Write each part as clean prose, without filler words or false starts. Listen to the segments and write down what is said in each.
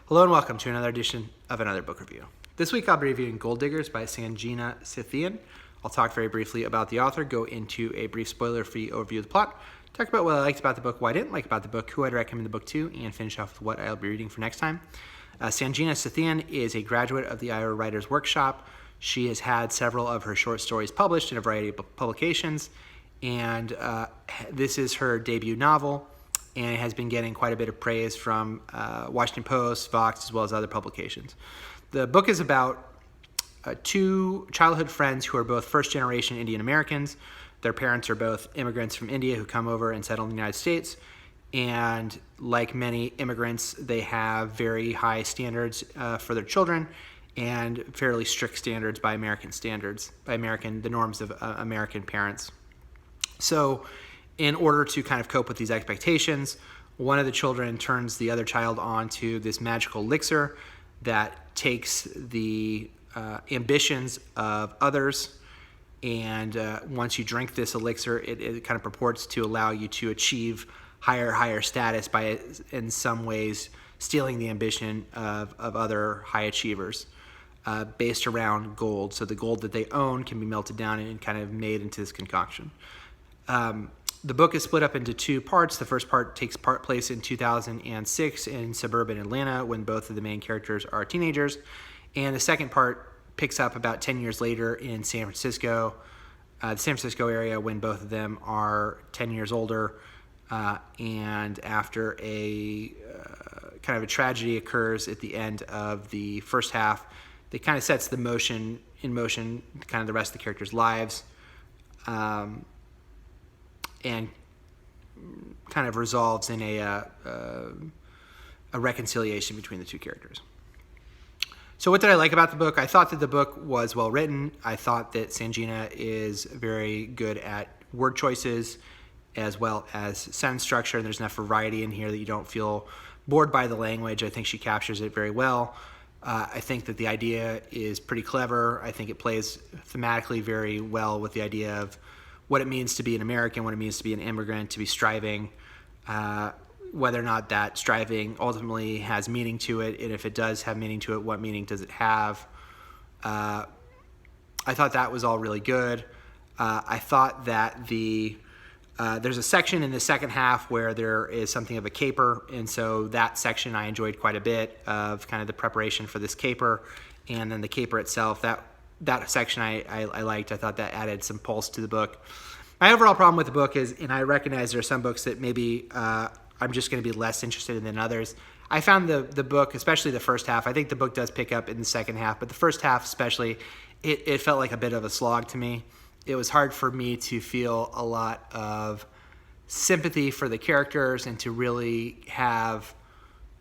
Hello and welcome to another edition of Another Book Review. This week I'll be reviewing Gold Diggers by Sanjena Sathian. I'll talk very briefly about the author, go into a brief spoiler-free overview of the plot, talk about what I liked about the book, what I didn't like about the book, who I'd recommend the book to, and finish off with what I'll be reading for next time. Sanjena Sathian is a graduate of the Iowa Writers Workshop. She has had several of her short stories published in a variety of publications, and this is her debut novel, and it has been getting quite a bit of praise from Washington Post, Vox, as well as other publications. The book is about two childhood friends who are both first-generation Indian Americans. Their parents are both immigrants from India who come over and settle in the United States. And like many immigrants, they have very high standards for their children and fairly strict standards by American standards, the norms of American parents. So in order to kind of cope with these expectations, one of the children turns the other child on to this magical elixir that takes the ambitions of others, and once you drink this elixir, it kind of purports to allow you to achieve higher status by, in some ways, stealing the ambition of other high achievers based around gold. So the gold that they own can be melted down and kind of made into this concoction. The book is split up into two parts. The first part takes place in 2006 in suburban Atlanta when both of the main characters are teenagers. And the second part picks up about 10 years later in San Francisco, the San Francisco area, when both of them are 10 years older. And after a kind of a tragedy occurs at the end of the first half, that kind of sets in motion kind of the rest of the characters' lives. And kind of resolves in a reconciliation between the two characters. So what did I like about the book? I thought that the book was well written. I thought that Sanjena is very good at word choices as well as sentence structure. There's enough variety in here that you don't feel bored by the language. I think she captures it very well. I think that the idea is pretty clever. I think it plays thematically very well with the idea of what it means to be an American, what it means to be an immigrant, to be striving, whether or not that striving ultimately has meaning to it, and if it does have meaning to it, what meaning does it have? I thought that was all really good. I thought that there's a section in the second half where there is something of a caper, and so that section I enjoyed quite a bit of kind of the preparation for this caper, and then the caper itself, that section I liked. I thought that added some pulse to the book. My overall problem with the book is, and I recognize there are some books that maybe I'm just going to be less interested in than others. I found the book, especially the first half, I think the book does pick up in the second half, but the first half especially, it felt like a bit of a slog to me. It was hard for me to feel a lot of sympathy for the characters and to really have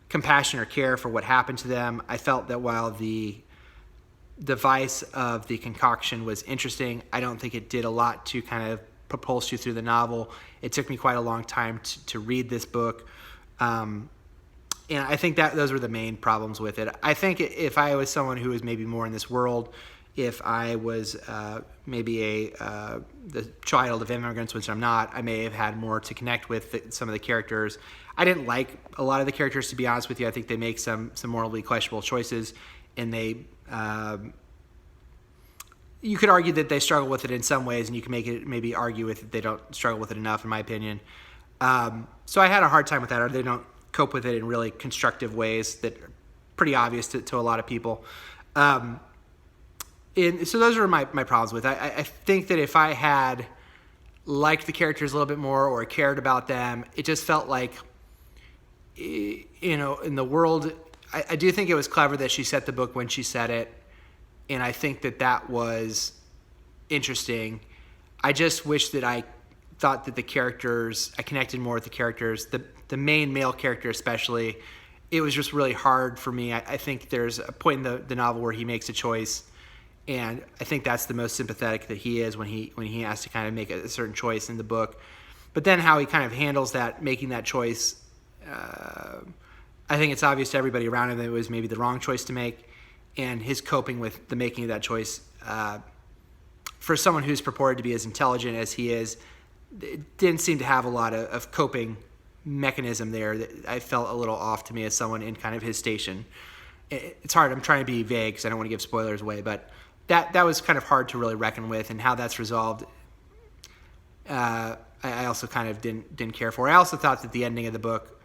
compassion or care for what happened to them. I felt that while the device of the concoction was interesting, I don't think it did a lot to kind of propulse you through the novel. It took me quite a long time to read this book. And I think that those were the main problems with it. I think if I was someone who was maybe more in this world, if I was maybe the child of immigrants, which I'm not, I may have had more to connect with some of the characters. I didn't like a lot of the characters, to be honest with you. I think they make some morally questionable choices, and they you could argue that they struggle with it in some ways, and you can maybe argue with it they don't struggle with it enough, in my opinion. So I had a hard time with that, or they don't cope with it in really constructive ways that are pretty obvious to a lot of people. So those are my problems with it. I think that if I had liked the characters a little bit more or cared about them, it just felt like, in the world, I do think it was clever that she set the book when she said it, and I think that was interesting. I just wish that I thought that the characters, I connected more with the characters, the main male character especially. It was just really hard for me. I think there's a point in the novel where he makes a choice, and I think that's the most sympathetic that he is when he has to kind of make a certain choice in the book. But then how he kind of handles that, making that choice, I think it's obvious to everybody around him that it was maybe the wrong choice to make, and his coping with the making of that choice, for someone who's purported to be as intelligent as he is, it didn't seem to have a lot of coping mechanism there that I felt a little off to me as someone in kind of his station. It's hard. I'm trying to be vague because I don't want to give spoilers away, but that was kind of hard to really reckon with, and how that's resolved. I also kind of didn't care for. I also thought that the ending of the book,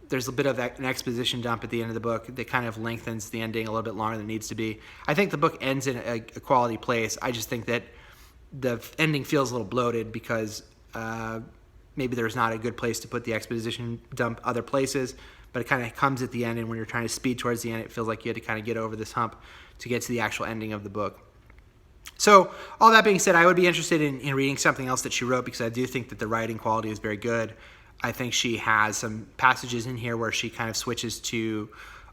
there's a bit of an exposition dump at the end of the book that kind of lengthens the ending a little bit longer than it needs to be. I think the book ends in a quality place. I just think that the ending feels a little bloated because maybe there's not a good place to put the exposition dump other places, but it kind of comes at the end, and when you're trying to speed towards the end, it feels like you had to kind of get over this hump to get to the actual ending of the book. So all that being said, I would be interested in reading something else that she wrote, because I do think that the writing quality is very good. I think she has some passages in here where she kind of switches to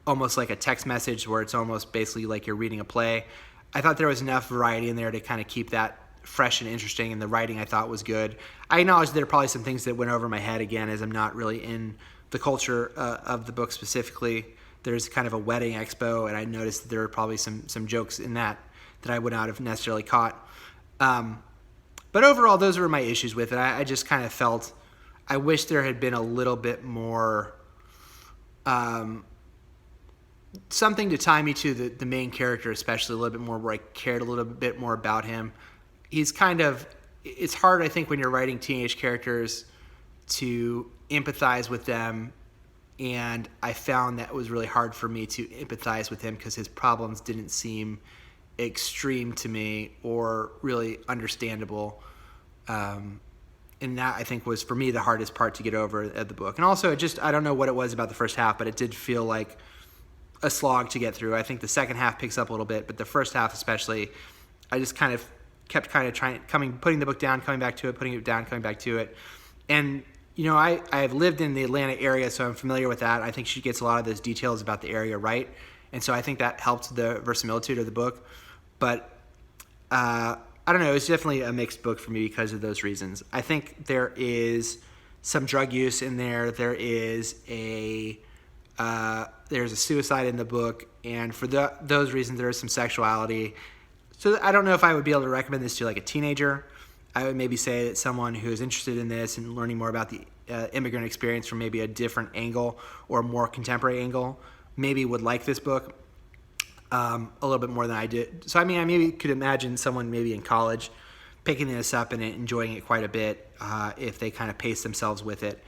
almost like a text message, where it's almost basically like you're reading a play. I thought there was enough variety in there to kind of keep that fresh and interesting, and the writing I thought was good. I acknowledge there are probably some things that went over my head again, as I'm not really in the culture of the book specifically. There's kind of a wedding expo, and I noticed that there were probably some jokes in that I would not have necessarily caught. But overall, those were my issues with it. I just kind of felt, I wish there had been a little bit more, something to tie me to the main character, especially a little bit more, where I cared a little bit more about him. He's kind of, it's hard, I think, when you're writing teenage characters to empathize with them, and I found that it was really hard for me to empathize with him because his problems didn't seem extreme to me or really understandable. And that, I think, was for me the hardest part to get over at the book. And also, I don't know what it was about the first half, but it did feel like a slog to get through. I think the second half picks up a little bit, but the first half especially, I just kind of kept kind of putting the book down, coming back to it, putting it down, coming back to it. And I've lived in the Atlanta area, so I'm familiar with that. I think she gets a lot of those details about the area right, and so I think that helped the verisimilitude of the book. But I don't know, it's definitely a mixed book for me because of those reasons. I think there is some drug use in there. There's a suicide in the book, and for those reasons, there is some sexuality. So I don't know if I would be able to recommend this to like a teenager. I would maybe say that someone who is interested in this and learning more about the immigrant experience from maybe a different angle or a more contemporary angle maybe would like this book a little bit more than I did. So I mean, I maybe could imagine someone maybe in college picking this up and enjoying it quite a bit if they kind of pace themselves with it.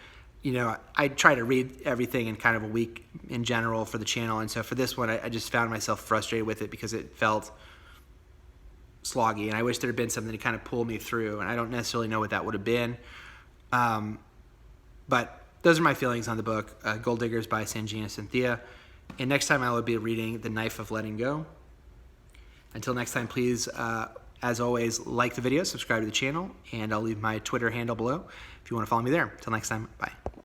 I try to read everything in kind of a week in general for the channel, and so for this one, I just found myself frustrated with it because it felt sloggy, and I wish there had been something to kind of pull me through, and I don't necessarily know what that would have been. But those are my feelings on the book, Gold Diggers by Sanjena Sathian. And next time I will be reading The Knife of Letting Go. Until next time, please, as always, like the video, subscribe to the channel, and I'll leave my Twitter handle below if you want to follow me there. Until next time, bye.